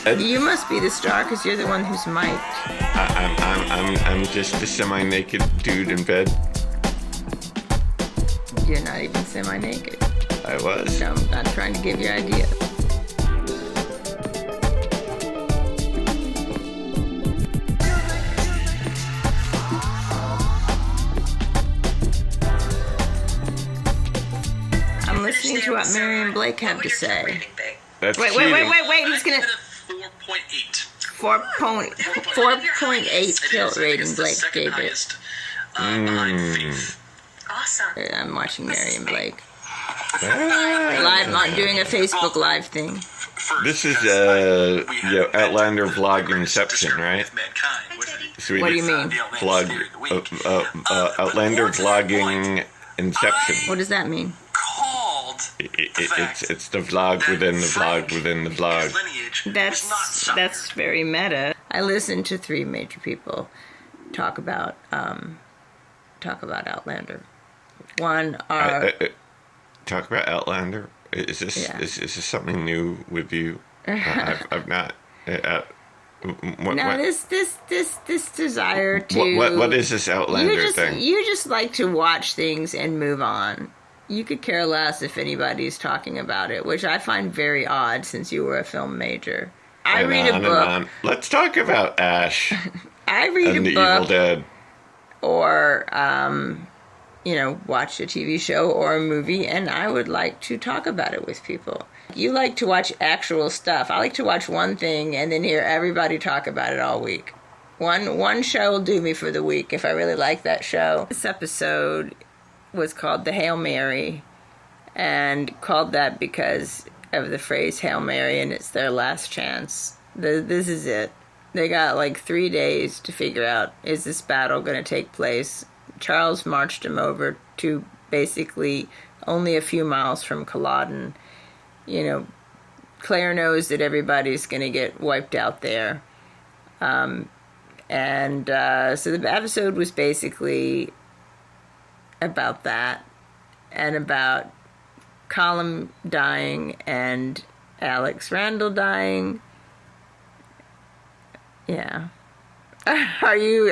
You must be the star because you're the one who's mic'd. I'm just a semi-naked dude in bed. You're not even semi-naked. I was. No, I'm not trying to give you ideas. I'm listening to what Mary and Blake have to say. That's Wait. He's gonna 4.8 kill rating. Blake gave it. Awesome. I'm watching Mary and Blake. Live, not doing a Facebook Live thing. This is Outlander vlog Inception, right? So What do you mean? Vlog, Outlander vlogging Inception. What does that mean? It's the vlog within the vlog within the vlog. That's very meta. I listened to 3 major people talk about Outlander. One are talk about Outlander. Is this is this something new with you? I've not. This desire to. What is this Outlander thing? You just like to watch things and move on. You could care less if anybody's talking about it, which I find very odd since you were a film major. I read a book. Let's talk about Ash. I read and a the book. Evil Dead. Or, watch a TV show or a movie, and I would like to talk about it with people. You like to watch actual stuff. I like to watch one thing and then hear everybody talk about it all week. One show will do me for the week if I really like that show. This episode was called The Hail Mary, and called that because of the phrase Hail Mary, and it's their last chance. This is it. They got like 3 days to figure out, is this battle going to take place? Charles marched him over to basically only a few miles from Culloden. Claire knows that everybody's going to get wiped out there. So the episode was basically about that, and about Colum dying and Alex Randall dying. Yeah. Are you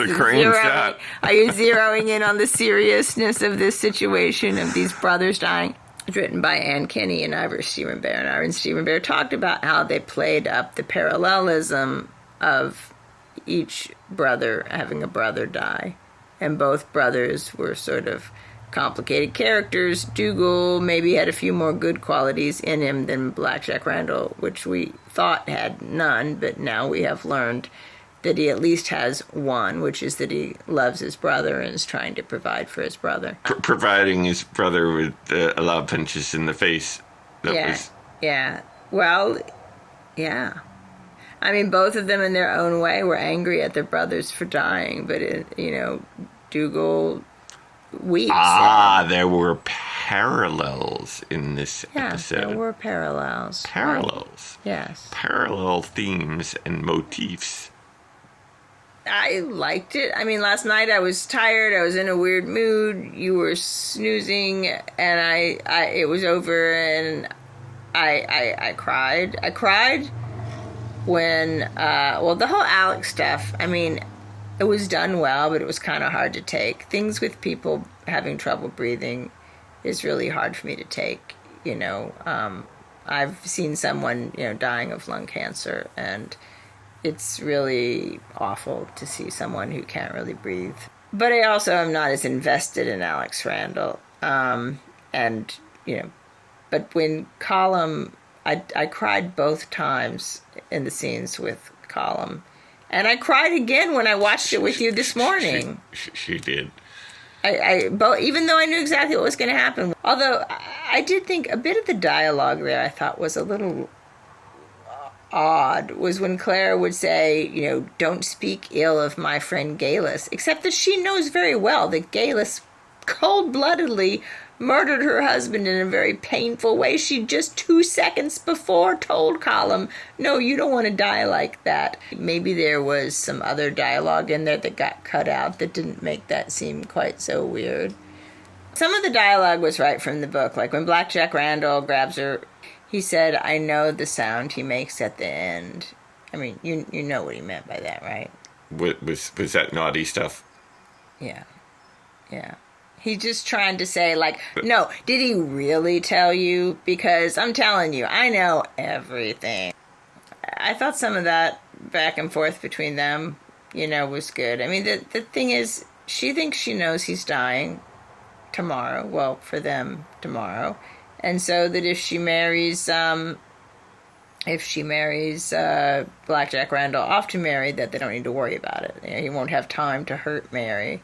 zeroing in on the seriousness of this situation of these brothers dying? It's written by Ann Kenny and Ivor Stephenbear, and Ivor Stephenbear talked about how they played up the parallelism of each brother having a brother die, and both brothers were sort of complicated characters. Dougal maybe had a few more good qualities in him than Blackjack Randall, which we thought had none, but now we have learned that he at least has one, which is that he loves his brother and is trying to provide for his brother. Providing his brother with a lot of punches in the face. Yeah. Well, yeah. I mean, both of them in their own way were angry at their brothers for dying, but, Dougal weeps. There were parallels in this episode. Yeah, there were parallels. Parallels. Yes. Parallel themes and motifs. I liked it. I mean, last night I was tired. I was in a weird mood. You were snoozing, and it was over, and I cried. I cried when, the whole Alex stuff, I mean, it was done well, but it was kind of hard to take. Things with people having trouble breathing is really hard for me to take. I've seen someone, dying of lung cancer, and it's really awful to see someone who can't really breathe. But I also am not as invested in Alex Randall. But when Colum, I cried both times in the scenes with Colum. And I cried again when I watched it with you this morning. She did. Even though I knew exactly what was going to happen. Although I did think a bit of the dialogue there I thought was a little odd, was when Claire would say, don't speak ill of my friend Galus, except that she knows very well that Galus cold-bloodedly murdered her husband in a very painful way. She just 2 seconds before told Colum, no, you don't want to die like that. Maybe there was some other dialogue in there that got cut out that didn't make that seem quite so weird. Some of the dialogue was right from the book, like when Blackjack Randall grabs her. He said, "I know the sound he makes at the end." I mean, you know what he meant by that, right? Was that naughty stuff? Yeah. Yeah. He's just trying to say, like, But, no, did he really tell you? Because I'm telling you, I know everything. I thought some of that back and forth between them, was good. I mean, the thing is, she thinks she knows he's dying tomorrow. Well, for them, tomorrow. And so that if she marries Blackjack Randall off to Mary, that they don't need to worry about it. He won't have time to hurt Mary.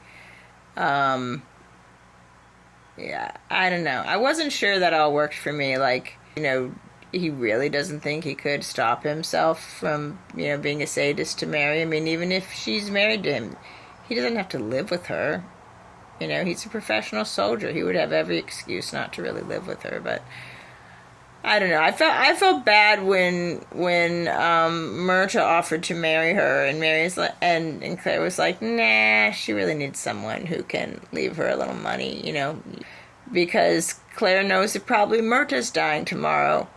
Yeah, I don't know. I wasn't sure that all worked for me. Like, he really doesn't think he could stop himself from, being a sadist to Mary. I mean, even if she's married to him, he doesn't have to live with her. He's a professional soldier. He would have every excuse not to really live with her, but I don't know. I felt bad when Myrta offered to marry her, and Mary's like, and Claire was like, nah, she really needs someone who can leave her a little money, because Claire knows that probably Myrta's dying tomorrow,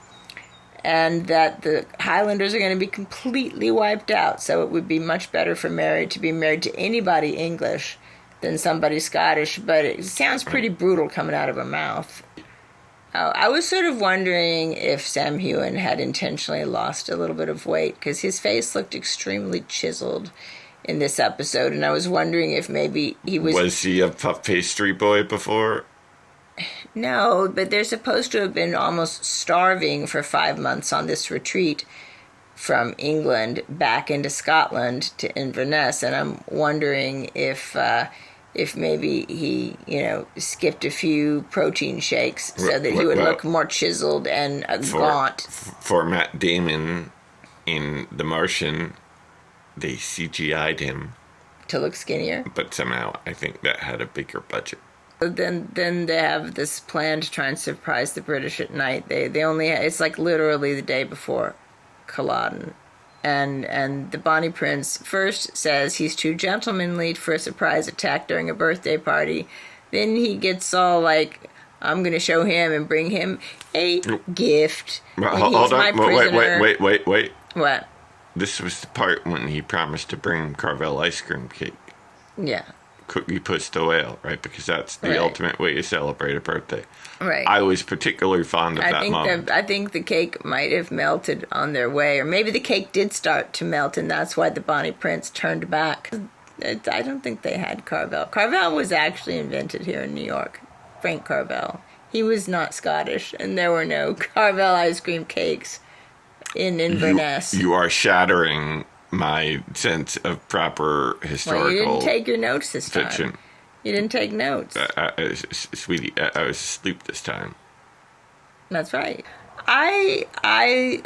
and that the Highlanders are going to be completely wiped out. So it would be much better for Mary to be married to anybody English than somebody Scottish. But it sounds pretty brutal coming out of her mouth. I was sort of wondering if Sam Heughan had intentionally lost a little bit of weight, because his face looked extremely chiseled in this episode, and I was wondering if maybe he was... Was he a puff pastry boy before? No, but they're supposed to have been almost starving for 5 months on this retreat from England back into Scotland to Inverness, and I'm wondering if maybe he, skipped a few protein shakes so that he would look more chiseled and gaunt. For Matt Damon in The Martian, they CGI'd him to look skinnier. But somehow I think that had a bigger budget. Then they have this plan to try and surprise the British at night. They only, it's like literally the day before Culloden. And the Bonnie Prince first says he's too gentlemanly for a surprise attack during a birthday party. Then he gets all like, I'm going to show him and bring him a gift. Hold on. Wait. What? This was the part when he promised to bring Carvel ice cream cake. Yeah. Cookie Puss the Whale, right? Because that's the ultimate way to celebrate a birthday. Right. I was particularly fond of that moment. I think the cake might have melted on their way, or maybe the cake did start to melt, and that's why the Bonnie Prince turned back. I don't think they had Carvel. Carvel was actually invented here in New York. Frank Carvel. He was not Scottish, and there were no Carvel ice cream cakes in Inverness. You are shattering my sense of proper historical you didn't take your notes this fiction. Time. You didn't take notes. Sweetie, I was asleep this time. That's right. I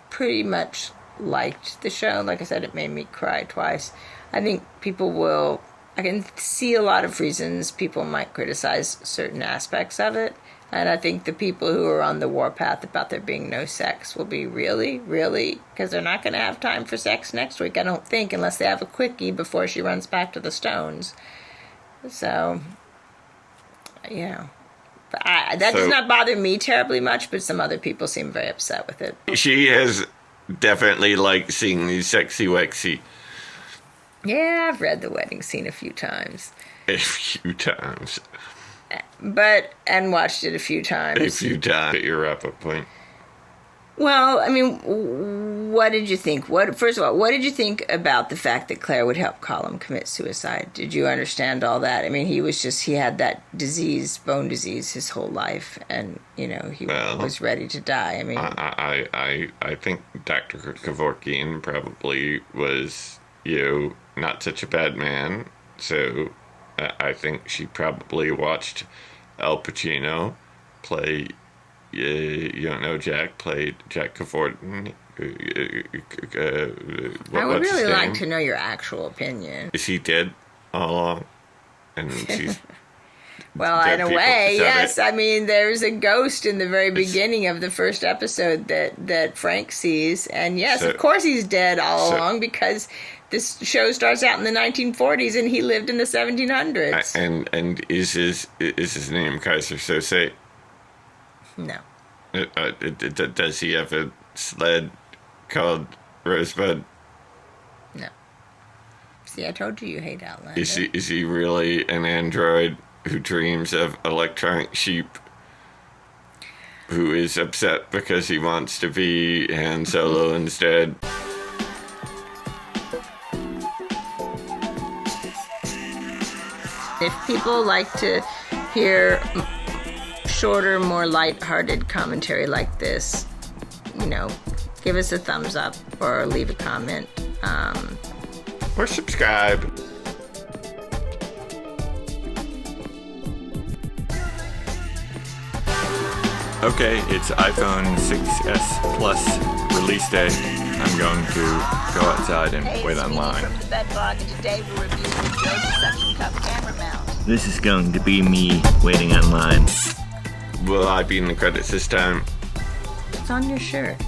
pretty much liked the show. Like I said, it made me cry twice. I think I can see a lot of reasons people might criticize certain aspects of it. And I think the people who are on the warpath about there being no sex will be really, because they're not going to have time for sex next week, I don't think, unless they have a quickie before she runs back to the Stones. So, yeah. Does not bother me terribly much, but some other people seem very upset with it. She has definitely liked seeing these sexy wexy. Yeah, I've read the wedding scene a few times. A few times. And watched it a few times. A few times. At your wrap-up point. Well, I mean, what did you think? First of all, what did you think about the fact that Claire would help Colum commit suicide? Did you understand all that? I mean, he had that disease, bone disease, his whole life, and, he was ready to die. I mean... I think Dr. Kevorkian probably was, not such a bad man, so... I think she probably watched Al Pacino play, you don't know Jack, played Jack Caforden. I would really like to know your actual opinion. Is he dead all along? And she's... Well, in a way, yes. I mean, there's a ghost in the very beginning of the first episode that Frank sees. And yes, of course he's dead all along, because... This show starts out in the 1940s, and he lived in the 1700s. And is his name Kaiser Sose? No. Does he have a sled called Rosebud? No. See, I told you hate Outlander. Is he really an android who dreams of electronic sheep? Who is upset because he wants to be Han Solo instead? If people like to hear shorter, more light-hearted commentary like this, give us a thumbs up or leave a comment. Or subscribe. Okay, it's iPhone 6s Plus release day. I'm going to go outside and wait online. From the BedVlog, and today we're reviewing Joe's suction cup camera mount. This is going to be me waiting online. Will I be in the credits this time? It's on your shirt.